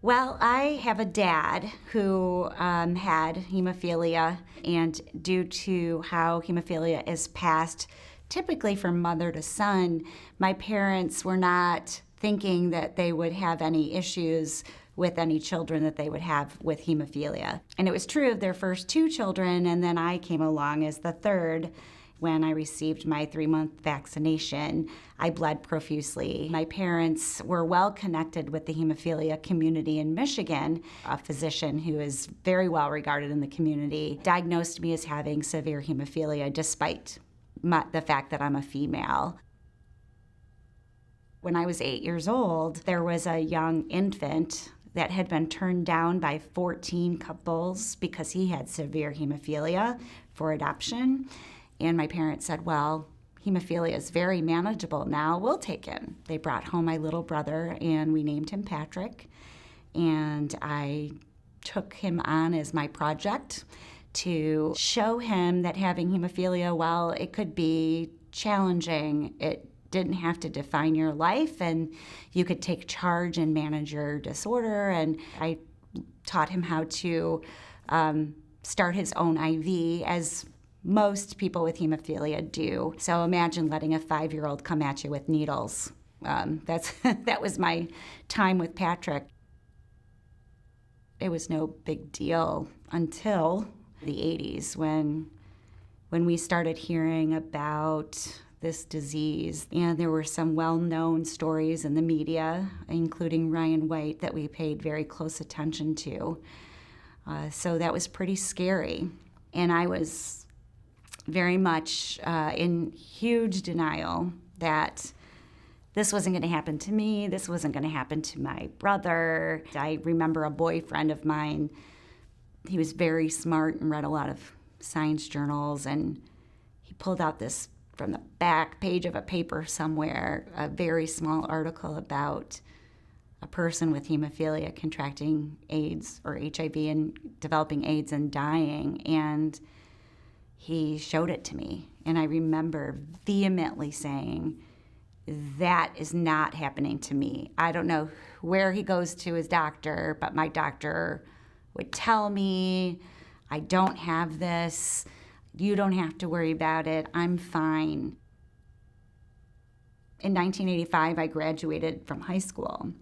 Well, I have a dad who had hemophilia, and due to how hemophilia is passed typically from mother to son, my parents were not thinking that they would have any issues with any children that they would have with hemophilia. And it was true of their first two children, and then I came along as the third. When I received my 3-month vaccination, I bled profusely. My parents were well connected with the hemophilia community in Michigan. A physician who is very well regarded in the community diagnosed me as having severe hemophilia despite the fact that I'm a female. When I was 8 years old, there was a young infant that had been turned down by 14 couples because he had severe hemophilia for adoption. And my parents said, well, hemophilia is very manageable now, we'll take him. They brought home my little brother and we named him Patrick. And I took him on as my project to show him that having hemophilia, while it could be challenging, it didn't have to define your life and you could take charge and manage your disorder. And I taught him how to start his own IV, as most people with hemophilia do. So imagine letting a 5-year-old come at you with needles. That was my time with Patrick. It was no big deal until the 80s when we started hearing about this disease. And there were some well-known stories in the media, including Ryan White, that we paid very close attention to. So that was pretty scary. And I was very much in huge denial that this wasn't going to happen to me, this wasn't going to happen to my brother. I remember a boyfriend of mine, he was very smart and read a lot of science journals, and he pulled out this from the back page of a paper somewhere, a very small article about a person with hemophilia contracting AIDS or HIV and developing AIDS and dying, and he showed it to me. And I remember vehemently saying, that is not happening to me. I don't know where he goes to his doctor, but my doctor would tell me, I don't have this. You don't have to worry about it. I'm fine. In 1985, I graduated from high school.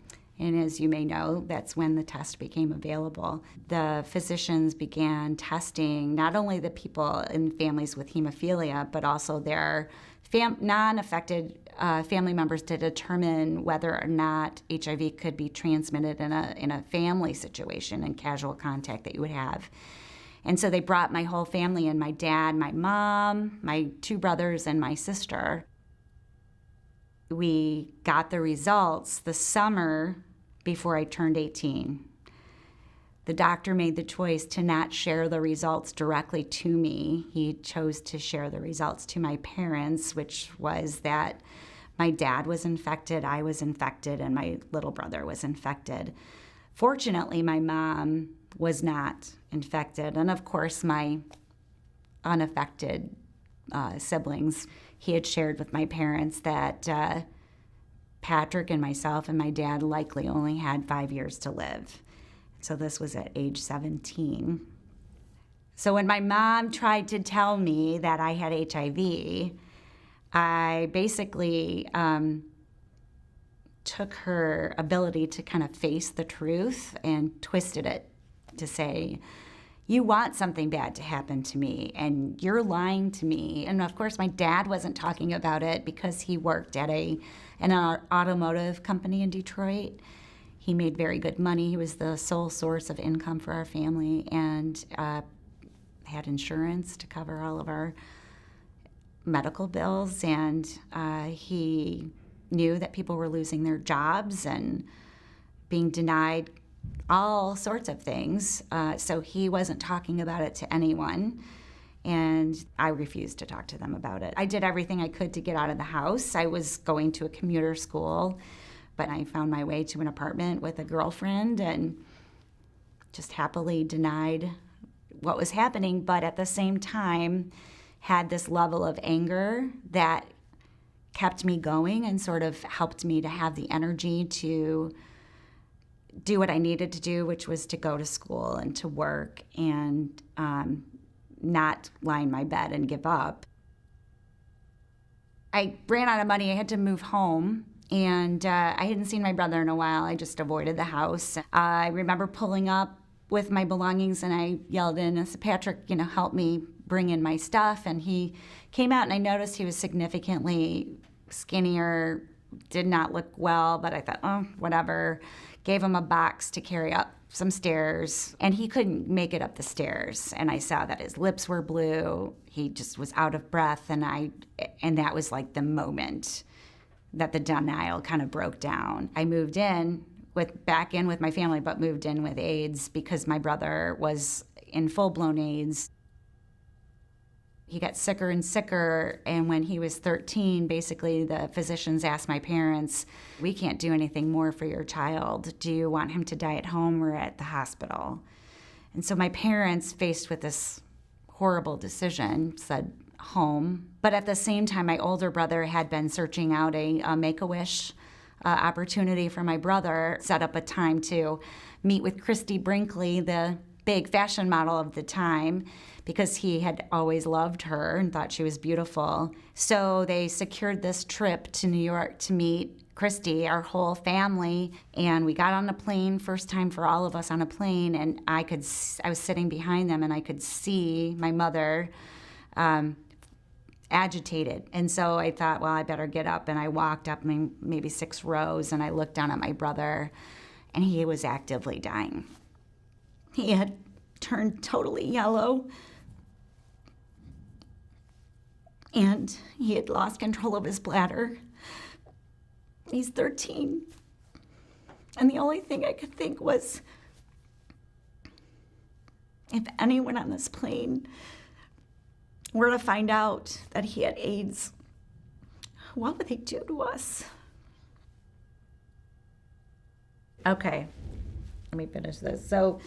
And as you may know, that's when the test became available. The physicians began testing not only the people in families with hemophilia, but also their non-affected family members to determine whether or not HIV could be transmitted in a family situation and casual contact that you would have. And so they brought my whole family in, my dad, my mom, my 2 brothers, and my sister. We got the results the summer before I turned 18. The doctor made the choice to not share the results directly to me. He chose to share the results to my parents, which was that my dad was infected, I was infected, and my little brother was infected. Fortunately, my mom was not infected, and of course my unaffected siblings. He had shared with my parents that Patrick and myself and my dad likely only had 5 years to live. So this was at age 17. So when my mom tried to tell me that I had HIV, I basically took her ability to kind of face the truth and twisted it to say, you want something bad to happen to me, and you're lying to me. And of course, my dad wasn't talking about it because he worked at an automotive company in Detroit. He made very good money. He was the sole source of income for our family, and had insurance to cover all of our medical bills. And he knew that people were losing their jobs and being denied all sorts of things. So he wasn't talking about it to anyone. And I refused to talk to them about it. I did everything I could to get out of the house. I was going to a commuter school, but I found my way to an apartment with a girlfriend and just happily denied what was happening, but at the same time had this level of anger that kept me going and sort of helped me to have the energy to do what I needed to do, which was to go to school and to work and not lie in my bed and give up. I ran out of money. I had to move home, and I hadn't seen my brother in a while. I just avoided the house. I remember pulling up with my belongings, and I yelled in, I said, Patrick, help me bring in my stuff. And he came out, and I noticed he was significantly skinnier, did not look well, but I thought, oh, whatever. Gave him a box to carry up some stairs, and he couldn't make it up the stairs. And I saw that his lips were blue. He just was out of breath, and that was like the moment that the denial kind of broke down. I moved back in with my family, but moved in with AIDS because my brother was in full-blown AIDS. He got sicker and sicker, and when he was 13, basically the physicians asked my parents, we can't do anything more for your child. Do you want him to die at home or at the hospital? And so my parents, faced with this horrible decision, said home. But at the same time, my older brother had been searching out a Make-A-Wish opportunity for my brother, set up a time to meet with Christie Brinkley, the big fashion model of the time, because he had always loved her and thought she was beautiful. So they secured this trip to New York to meet Christie, our whole family, and we got on a plane, first time for all of us on a plane, and I was sitting behind them, and I could see my mother agitated. And so I thought, well, I better get up, and I walked up maybe 6 rows, and I looked down at my brother, and he was actively dying. He had turned totally yellow, and he had lost control of his bladder. He's 13. And the only thing I could think was, if anyone on this plane were to find out that he had AIDS, what would they do to us? Okay, let me finish this. So,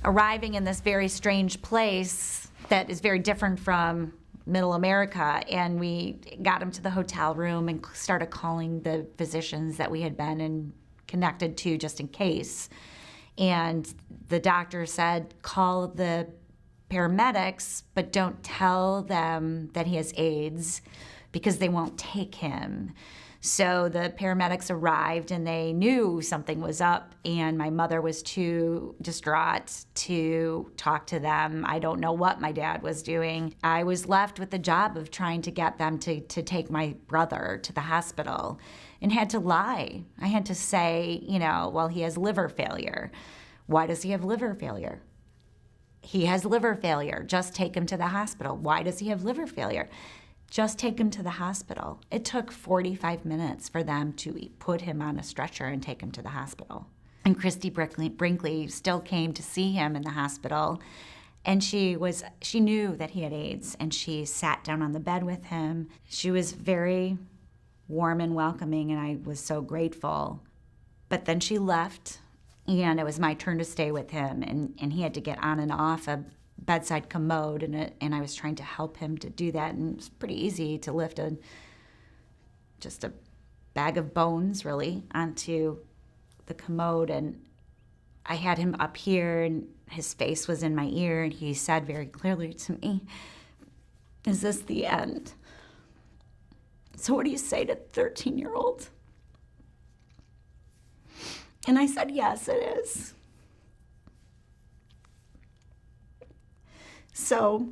arriving in this very strange place that is very different from Middle America, and we got him to the hotel room and started calling the physicians that we had been connected to just in case. And the doctor said, call the paramedics, but don't tell them that he has AIDS because they won't take him. So the paramedics arrived, and they knew something was up, and my mother was too distraught to talk to them. I don't know what my dad was doing. I was left with the job of trying to get them to take my brother to the hospital, and had to lie. I had to say, well, he has liver failure. Why does he have liver failure? He has liver failure. Just take him to the hospital. Why does he have liver failure? Just take him to the hospital. It took 45 minutes for them to put him on a stretcher and take him to the hospital. And Christie Brinkley still came to see him in the hospital, and she knew that he had AIDS, and she sat down on the bed with him. She was very warm and welcoming, and I was so grateful. But then she left, and it was my turn to stay with him, and he had to get on and off a bedside commode, and I was trying to help him to do that, and it was pretty easy to lift just a bag of bones, really, onto the commode, and I had him up here, and his face was in my ear, and he said very clearly to me, is this the end? So what do you say to 13-year-old? And I said, yes, it is. So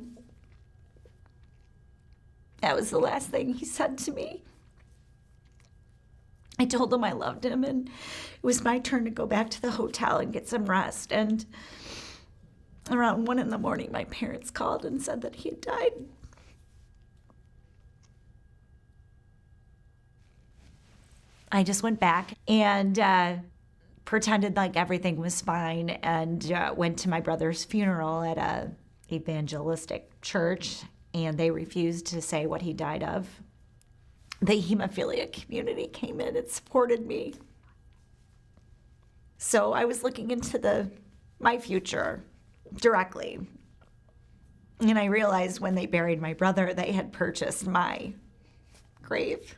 that was the last thing he said to me. I told him I loved him, and it was my turn to go back to the hotel and get some rest. And around 1 a.m, my parents called and said that he had died. I just went back and pretended like everything was fine, and went to my brother's funeral at a evangelistic church, and they refused to say what he died of. The Hemophilia Community came in and supported me. So I was looking into my future directly, and I realized when they buried my brother, they had purchased my grave.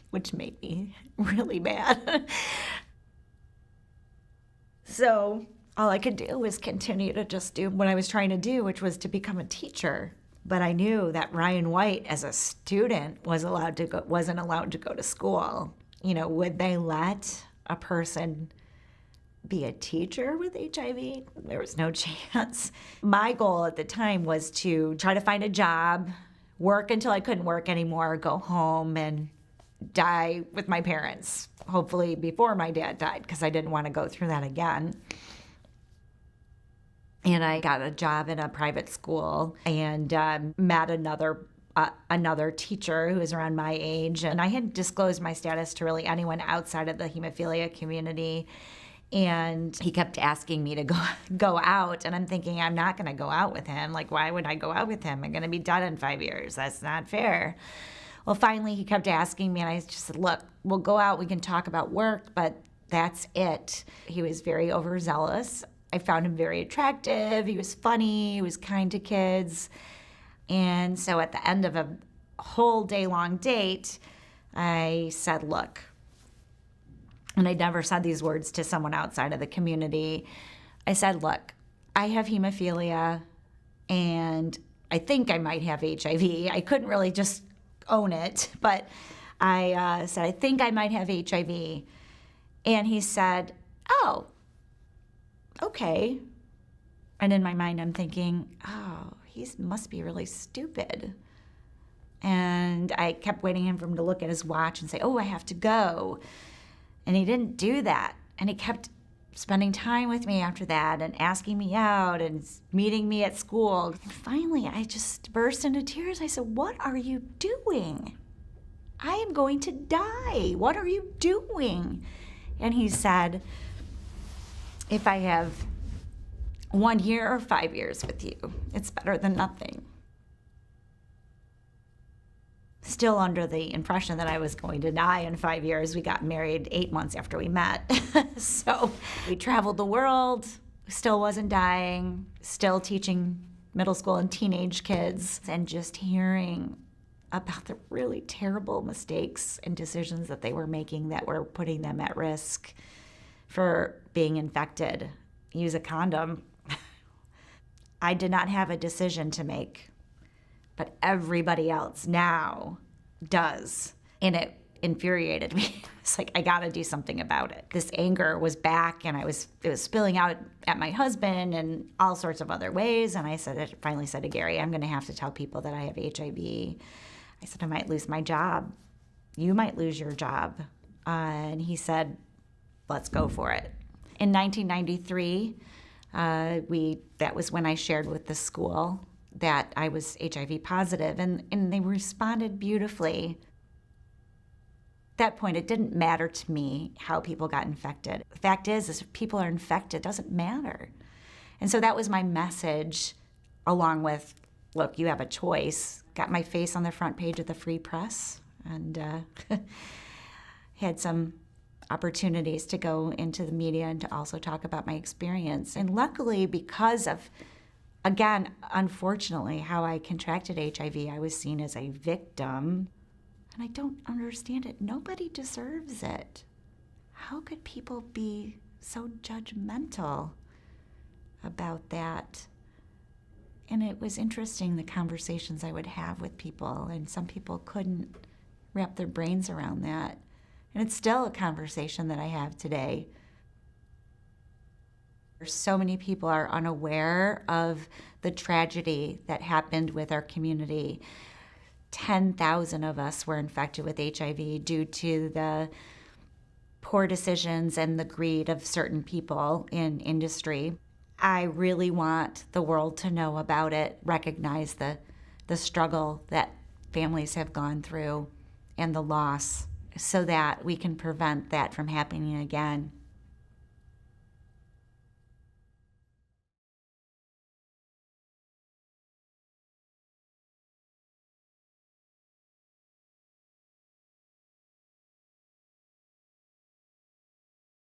which made me really mad. So all I could do was continue to just do what I was trying to do, which was to become a teacher. But I knew that Ryan White, as a student, wasn't allowed to go to school. Would they let a person be a teacher with HIV? There was no chance. My goal at the time was to try to find a job, work until I couldn't work anymore, go home and die with my parents, hopefully before my dad died, because I didn't want to go through that again. And I got a job in a private school and met another teacher who was around my age. And I hadn't disclosed my status to really anyone outside of the hemophilia community. And he kept asking me to go out. And I'm thinking, I'm not going to go out with him. Like, why would I go out with him? I'm going to be done in 5 years. That's not fair. Well, finally, he kept asking me, and I just said, look, we'll go out. We can talk about work, but that's it. He was very overzealous. I found him very attractive. He was funny. He was kind to kids. And so at the end of a whole day-long date, I said, look, and I never said these words to someone outside of the community. I said, look, I have hemophilia, and I think I might have HIV. I couldn't really just own it, but I said, I think I might have HIV. And he said, oh, okay. And in my mind, I'm thinking, oh, he must be really stupid. And I kept waiting for him to look at his watch and say, oh, I have to go. And he didn't do that. And he kept spending time with me after that and asking me out and meeting me at school. And finally, I just burst into tears. I said, what are you doing? I am going to die. What are you doing? And he said, if I have 1 year or 5 years with you, it's better than nothing. Still under the impression that I was going to die in 5 years. We got married 8 months after we met. So we traveled the world, still wasn't dying, still teaching middle school and teenage kids, and just hearing about the really terrible mistakes and decisions that they were making that were putting them at risk for being infected. Use a condom. I did not have a decision to make, but everybody else now does. And it infuriated me. It's like, I gotta do something about it. This anger was back, and it was spilling out at my husband and all sorts of other ways. And I finally said to Gary, I'm gonna have to tell people that I have HIV. I said, I might lose my job. You might lose your job. And he said, let's go for it. In 1993, that was when I shared with the school that I was HIV positive, and they responded beautifully. At that point, it didn't matter to me how people got infected. The fact is if people are infected, it doesn't matter. And so that was my message, along with, look, you have a choice. Got my face on the front page of the Free Press, and had some opportunities to go into the media and to also talk about my experience. And luckily, because of, again, unfortunately, how I contracted HIV, I was seen as a victim. And I don't understand it. Nobody deserves it. How could people be so judgmental about that? And it was interesting, the conversations I would have with people, and some people couldn't wrap their brains around that. And it's still a conversation that I have today. So many people are unaware of the tragedy that happened with our community. 10,000 of us were infected with HIV due to the poor decisions and the greed of certain people in industry. I really want the world to know about it, recognize the struggle that families have gone through and the loss, so that we can prevent that from happening again.